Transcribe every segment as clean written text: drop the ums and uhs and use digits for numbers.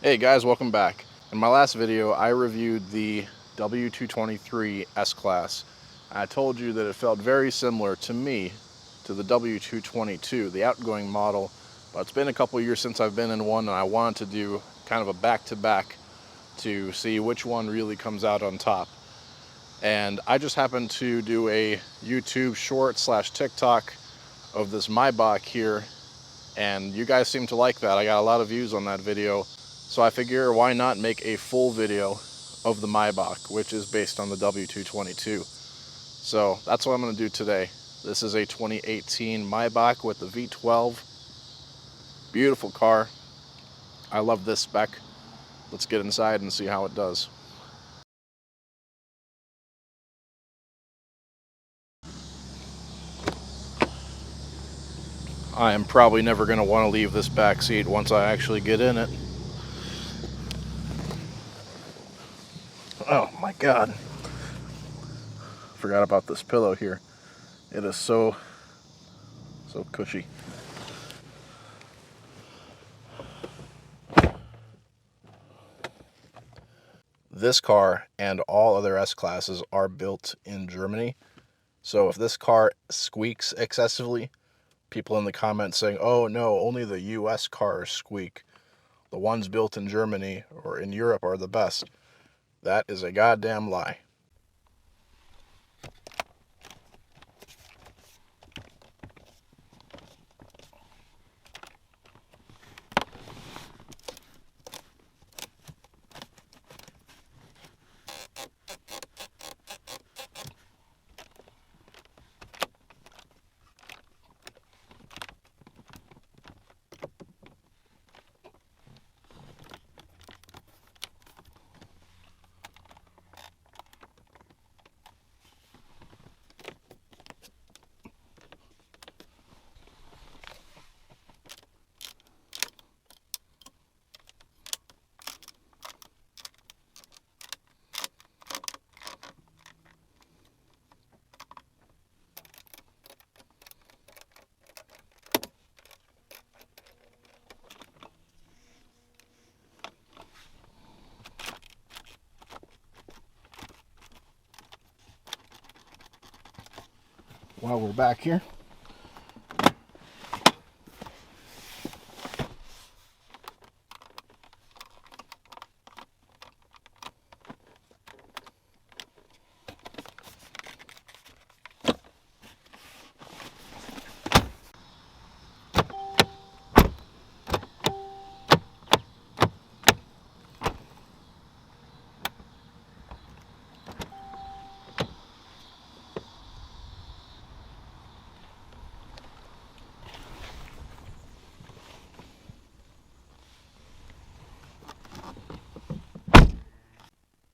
Hey guys, welcome back. In my last video, I reviewed the W223 S-Class. I told you that it felt very similar to me to the W222, the outgoing model, but it's been a couple years since I've been in one, and I wanted to do kind of a back-to-back to see which one really comes out on top. And I just happened to do a YouTube short / TikTok of this Maybach here, and you guys seem to like that. I got a lot of views on that video, so I figure why not make a full video of the Maybach, which is based on the W222. So that's what I'm going to do today. This is a 2018 Maybach with the V12. Beautiful car. I love this spec. Let's get inside and see how it does. I am probably never going to want to leave this back seat once I actually get in it. Oh my god. Forgot about this pillow here. It is so cushy. This car and all other S-Classes are built in Germany. So if this car squeaks excessively, people in the comments saying, oh no, only the US cars squeak. The ones built in Germany or in Europe are the best. That is a goddamn lie. While we're back here,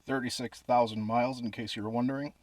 $36,000 miles in case you're wondering.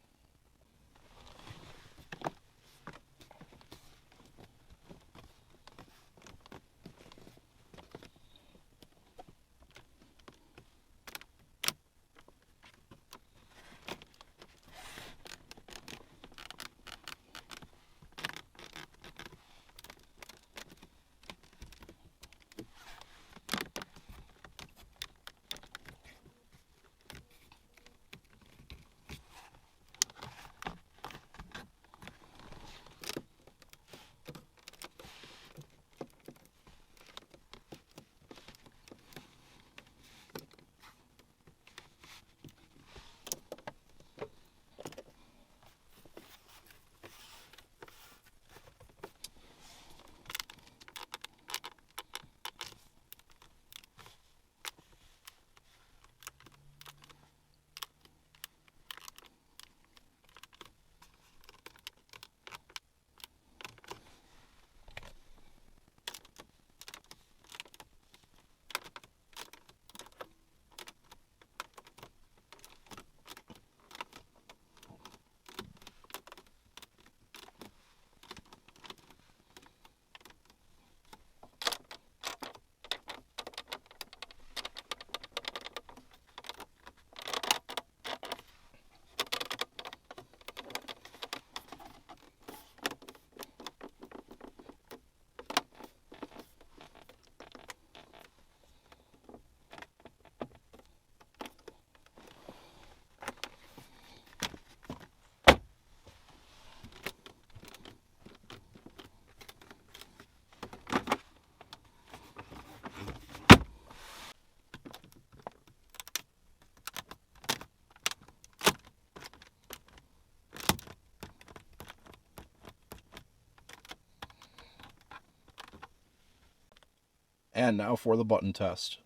And now for the button test.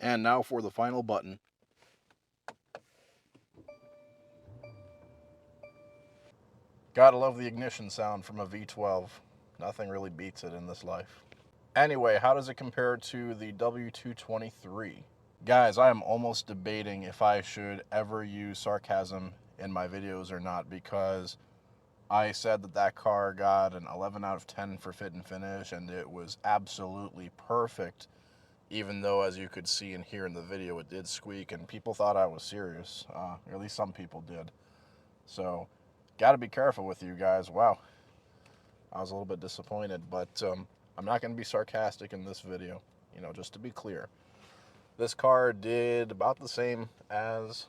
And now for the final button. Gotta love the ignition sound from a V12. Nothing really beats it in this life. Anyway, how does it compare to the W223? Guys, I am almost debating if I should ever use sarcasm in my videos or not, because I said that that car got an 11 out of 10 for fit and finish, and it was absolutely perfect, even though, as you could see and hear in the video, it did squeak, and people thought I was serious. Or at least some people did. So, gotta be careful with you guys. Wow. I was a little bit disappointed, but I'm not going to be sarcastic in this video, just to be clear. This car did about the same as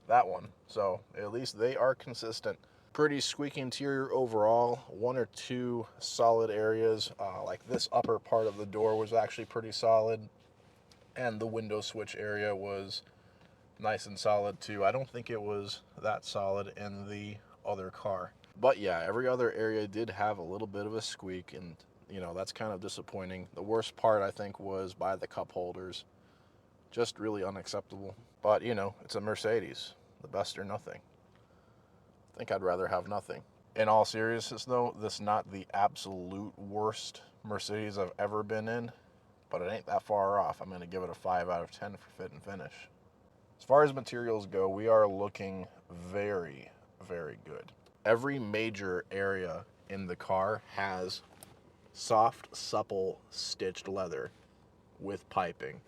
that one, so at least they are consistent. Pretty squeaky interior overall. One or two solid areas, like this upper part of the door was actually pretty solid, and the window switch area was nice and solid too. I don't think it was that solid in the other car. But yeah, every other area did have a little bit of a squeak, and that's kind of disappointing. The worst part, I think, was by the cup holders. Just really unacceptable. But it's a Mercedes. The best or nothing. I think I'd rather have nothing. In all seriousness though, this is not the absolute worst Mercedes I've ever been in, but it ain't that far off. I'm going to give it a 5 out of 10 for fit and finish. As far as materials go, we are looking very, very good. Every major area in the car has soft, supple, stitched leather with piping.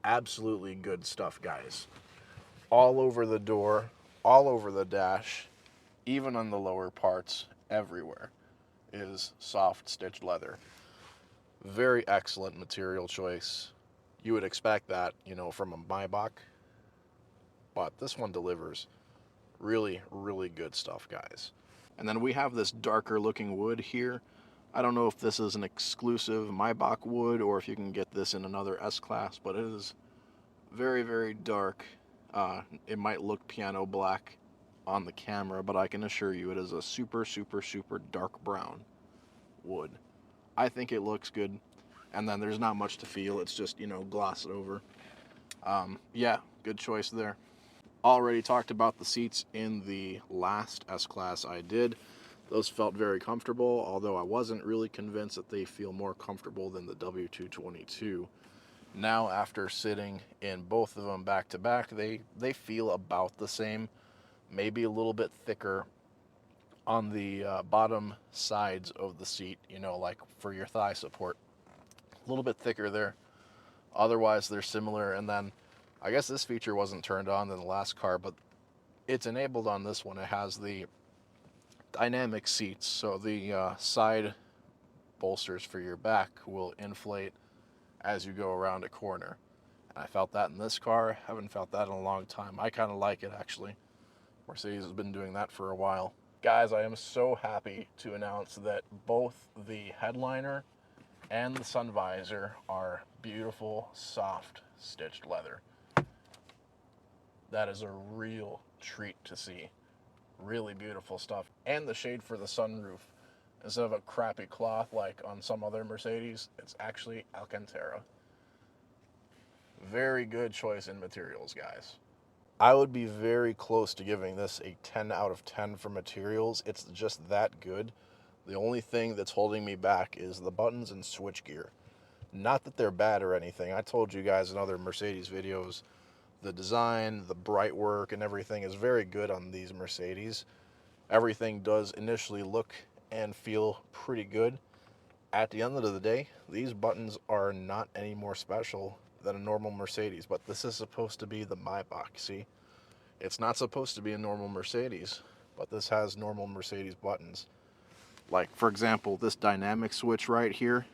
Absolutely good stuff, guys. All over the door, all over the dash, even on the lower parts, everywhere is soft, stitched leather. Very excellent material choice. You would expect that, from a Maybach, but this one delivers. Really, really good stuff, guys. And then we have this darker looking wood here. I don't know if this is an exclusive Maybach wood or if you can get this in another S-Class, but it is very, very dark. It might look piano black on the camera, but I can assure you it is a super, super, super dark brown wood. I think it looks good. and then there's not much to feel. It's just, you know, gloss it over. Yeah, good choice there. Already talked about the seats in the last S-Class I did. Those felt very comfortable, although I wasn't really convinced that they feel more comfortable than the W222. Now, after sitting in both of them back to back, they feel about the same, maybe a little bit thicker on the bottom sides of the seat, you know, like for your thigh support. A little bit thicker there. Otherwise, they're similar. And then I guess this feature wasn't turned on in the last car, but it's enabled on this one. It has the dynamic seats, so the side bolsters for your back will inflate as you go around a corner. And I felt that in this car. Haven't felt that in a long time. I kind of like it, actually. Mercedes has been doing that for a while. Guys, I am so happy to announce that both the headliner and the sun visor are beautiful, soft, stitched leather. That is a real treat to see. Really beautiful stuff. And the shade for the sunroof, instead of a crappy cloth like on some other Mercedes, it's actually Alcantara. Very good choice in materials, guys. I would be very close to giving this a 10 out of 10 for materials. It's just that good. The only thing that's holding me back is the buttons and switchgear. Not that they're bad or anything. I told you guys in other Mercedes videos, the design, the bright work, and everything is very good on these Mercedes. Everything does initially look and feel pretty good. At the end of the day, these buttons are not any more special than a normal Mercedes, but this is supposed to be the Maybach, see? It's not supposed to be a normal Mercedes, but this has normal Mercedes buttons. Like, for example, this dynamic switch right here,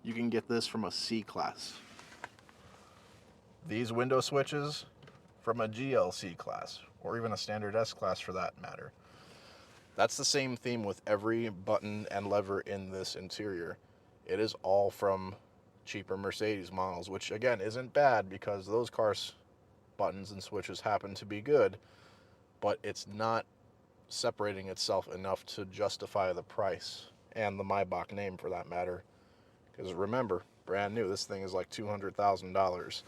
you can get this from a C-Class. These window switches from a GLC class, or even a standard S-Class for that matter. That's the same theme with every button and lever in this interior. It is all from cheaper Mercedes models, which again isn't bad because those cars' buttons and switches happen to be good, but it's not separating itself enough to justify the price and the Maybach name for that matter. Because remember, brand new, this thing is like $200,000.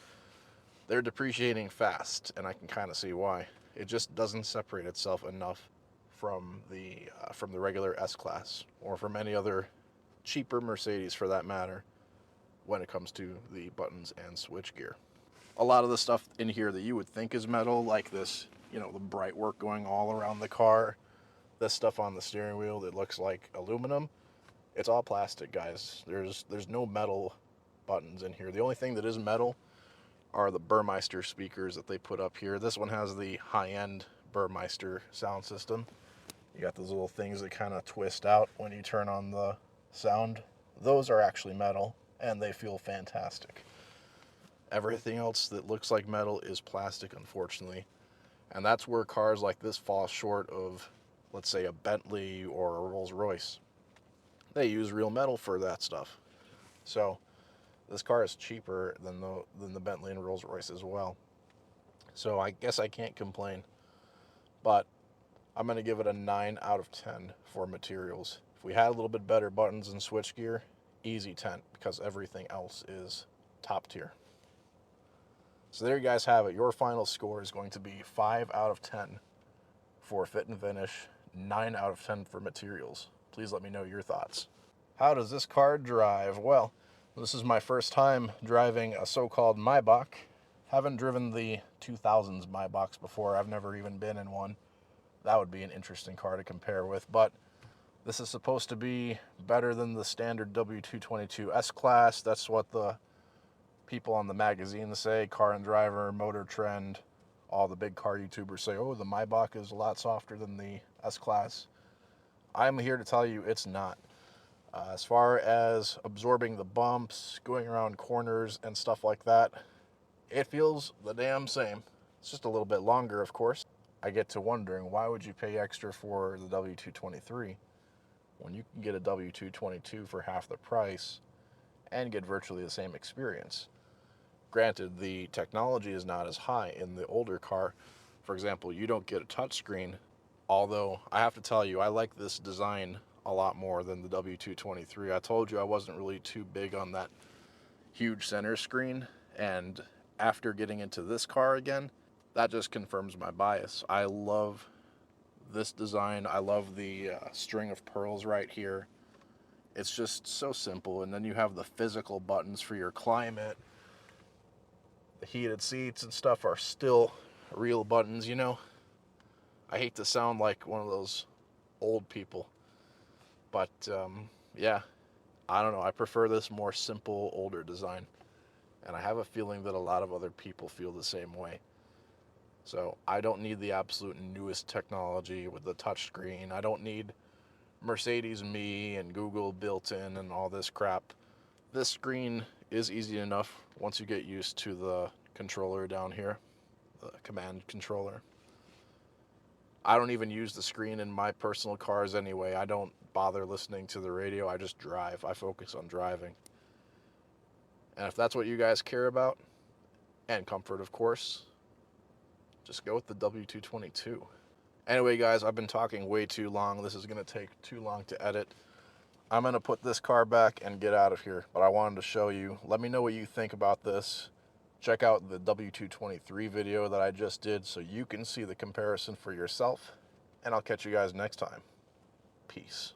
They're depreciating fast, and I can kind of see why. It just doesn't separate itself enough from the regular S-Class or from any other cheaper Mercedes for that matter when it comes to the buttons and switchgear. A lot of the stuff in here that you would think is metal, like this, you know, the bright work going all around the car, this stuff on the steering wheel that looks like aluminum, it's all plastic, guys. There's no metal buttons in here. The only thing that is metal are the Burmeister speakers that they put up here. This one has the high-end Burmeister sound system. You got those little things that kind of twist out when you turn on the sound. Those are actually metal, and they feel fantastic. Everything else that looks like metal is plastic, unfortunately. And that's where cars like this fall short of, let's say, a Bentley or a Rolls-Royce. They use real metal for that stuff. So this car is cheaper than the Bentley and Rolls-Royce as well. So I guess I can't complain. But I'm going to give it a 9 out of 10 for materials. If we had a little bit better buttons and switchgear, easy 10, because everything else is top tier. So there you guys have it. Your final score is going to be 5 out of 10 for fit and finish, 9 out of 10 for materials. Please let me know your thoughts. How does this car drive? Well, this is my first time driving a so-called Maybach. Haven't driven the 2000s Maybachs before. I've never even been in one. That would be an interesting car to compare with, but this is supposed to be better than the standard W222 S-Class. That's what the people on the magazines say. Car and Driver, Motor Trend, all the big car YouTubers say, oh, the Maybach is a lot softer than the S-Class. I'm here to tell you it's not. As far as absorbing the bumps, going around corners and stuff like that, it feels the damn same. It's just a little bit longer, of course. I get to wondering, why would you pay extra for the W223 when you can get a W222 for half the price and get virtually the same experience? Granted, the technology is not as high in the older car. For example, you don't get a touchscreen, although I have to tell you, I like this design a lot more than the W223. I told you I wasn't really too big on that huge center screen, and after getting into this car again, that just confirms my bias. I love this design. I love the string of pearls right here. It's just so simple. And then you have the physical buttons for your climate. The heated seats and stuff are still real buttons, you know. I hate to sound like one of those old people, but yeah, I don't know. I prefer this more simple, older design. And I have a feeling that a lot of other people feel the same way. So I don't need the absolute newest technology with the touchscreen. I don't need Mercedes Me and Google built in and all this crap. This screen is easy enough once you get used to the controller down here, the command controller. I don't even use the screen in my personal cars anyway. I don't bother listening to the radio. I just drive. I focus on driving. And if that's what you guys care about, and comfort, of course, just go with the W222. Anyway, guys, I've been talking way too long. This is going to take too long to edit. I'm going to put this car back and get out of here, but I wanted to show you. Let me know what you think about this. Check out the W223 video that I just did so you can see the comparison for yourself, and I'll catch you guys next time. Peace.